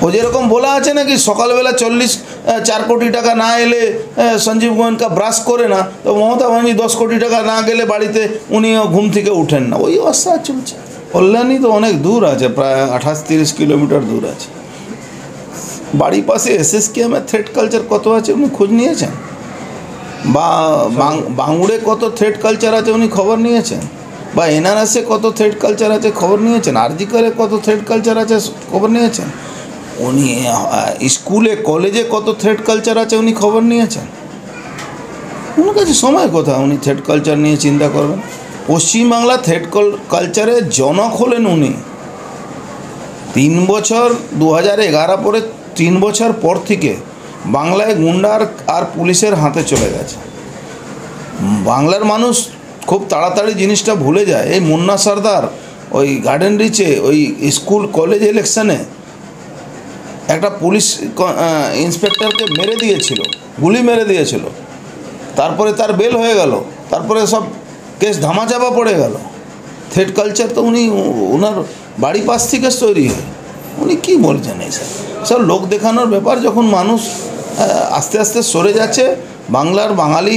ও যেরকম বলা আছে নাকি সকালবেলা 4 কোটি টাকা না এলে সঞ্জীব গোয়েঙ্কা ব্রাশ করে না, তো মমতা ব্যানার্জি 10 কোটি টাকা না গেলে বাড়িতে উনিও ঘুম থেকে উঠেন না। ওই অবস্থা চলছে। কল্যাণী তো অনেক দূর আছে, প্রায় 28-30 কিলোমিটার দূর আছে। বাড়ির পাশে SSKM থ্রেড কালচার কত আছে উনি খোঁজ নিয়েছেন? বা বাঙুড়ে কত থ্রেড কালচার আছে উনি খবর নিয়েছেন? বা NRS কত থ্রেড কালচার আছে খবর নিয়েছেন? RGকরে কত থ্রেড কালচার আছে খবর নিয়েছেন? উনি স্কুলে কলেজে কত থ্রেড কালচার আছে উনি খবর নিয়েছেন? ওনার কাছে সময় কোথায় উনি থ্রেড কালচার নিয়ে চিন্তা করবেন? পশ্চিমবাংলা থ্রেড কালচারের জনক হলেন উনি। 3 বছর 2011 পরে 3 বছর পর থেকে বাংলায় গুন্ডার আর পুলিশের হাতে চলে গেছে। বাংলার মানুষ খুব তাড়াতাড়ি জিনিসটা ভুলে যায়। এই মুন্না সর্দার ওই গার্ডেন রিচে ওই স্কুল কলেজ ইলেকশনে একটা পুলিশ ইন্সপেক্টরকে মেরে দিয়েছিল, গুলি মেরে দিয়েছিল। তারপরে তার বেল হয়ে গেল, তারপরে সব কেস ধামাচাপা পড়ে গেল। থ্রেড কালচার তো উনি ওনার বাড়ি পাশ থেকে তৈরি হয়। উনি কী বলছেন এইসব সব লোক দেখানোর ব্যাপার? যখন মানুষ আস্তে আস্তে সরে যাচ্ছে, বাংলার বাঙালি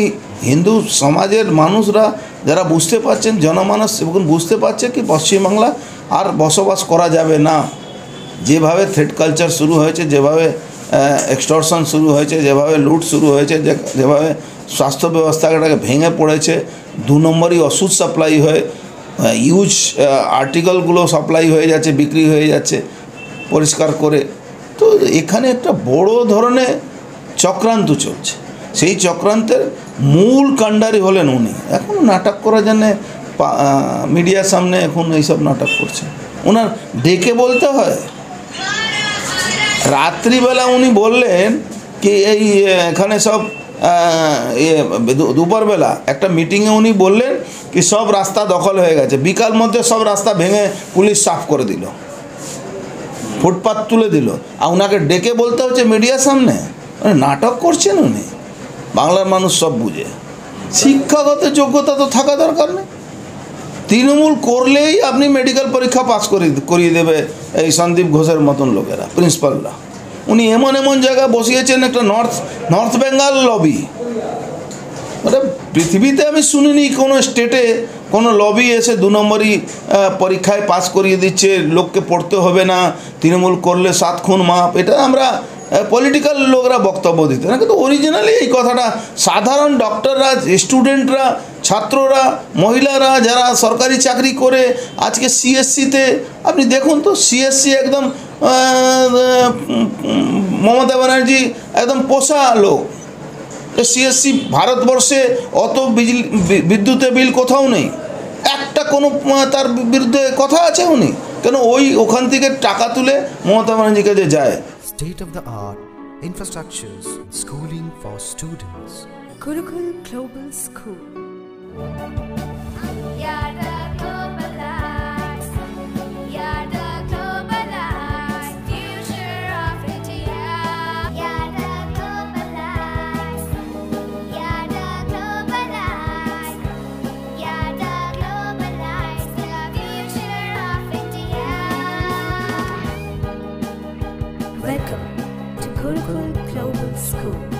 হিন্দু সমাজের মানুষরা যারা বুঝতে পারছেন, জনমানস এবং বুঝতে পারছে কি পশ্চিমবাংলা আর বসবাস করা যাবে না। যেভাবে থ্রেড কালচার শুরু হয়েছে, যেভাবে এক্সটর্শন শুরু হয়েছে, যেভাবে লুট শুরু হয়েছে, যেভাবে স্বাস্থ্য ব্যবস্থাটাকে ভেঙে পড়েছে, 2 নম্বরই ওষুধ সাপ্লাই হয়ে ইউজ আর্টিকেলগুলো সাপ্লাই হয়ে যাচ্ছে, বিক্রি হয়ে যাচ্ছে পরিষ্কার করে। তো এখানে একটা বড় ধরনের চক্রান্ত চলছে। সেই চক্রান্তের মূল কাণ্ডারি হলেন উনি। এখন নাটক করার জন্যে মিডিয়ার সামনে এখন এইসব নাটক করছে। ওনার ডেকে বলতে হয়। রাত্রিবেলা উনি বললেন কি এই এখানে সব দুপুরবেলা একটা মিটিংয়ে উনি বললেন কি সব রাস্তা দখল হয়ে গেছে। বিকাল মধ্যে সব রাস্তা ভেঙে পুলিশ সাফ করে দিল, ফুটপাত তুলে দিল। আর ওনাকে ডেকে বলতে হচ্ছে মিডিয়ার সামনে। মানে নাটক করছেন উনি। বাংলার মানুষ সব বুঝে। শিক্ষাগত যোগ্যতা তো থাকা দরকার নেই। তৃণমূল করলেই আপনি মেডিকেল পরীক্ষা পাস করিয়ে দেবে এই সন্দীপ ঘোষের মতন লোকেরা, প্রিন্সিপালরা। উনি এমন এমন জায়গায় বসিয়েছেন একটা নর্থ বেঙ্গল লবি। মানে পৃথিবীতে আমি শুনিনি কোনো স্টেটে কোনো লবি এসে 2 নম্বরই পরীক্ষায় পাস করিয়ে দিচ্ছে, লোককে পড়তে হবে না, তৃণমূল করলে 7 খুন মাপ। এটা আমরা পলিটিক্যাল লোকরা বক্তব্য দিতে না, কিন্তু অরিজিনালি এই কথাটা সাধারণ ডক্টররা, স্টুডেন্টরা, ছাত্ররা, মহিলারা যারা সরকারি চাকরি করে আজকে CSCতে আপনি দেখুন তো, CSC একদম মমতা ব্যানার্জি একদম পোষা লোক। CSC ভারতবর্ষে অত বিদ্যুতের বিল কোথাও নেই, একটা কোনো তার বিরুদ্ধে কথা আছে উনি কেন? ওখান থেকে টাকা তুলে মমতা ব্যানার্জির কাছে যায়। State of the art infrastructures, schooling for students. Gurukul Global School. Welcome to Gurukul Global School.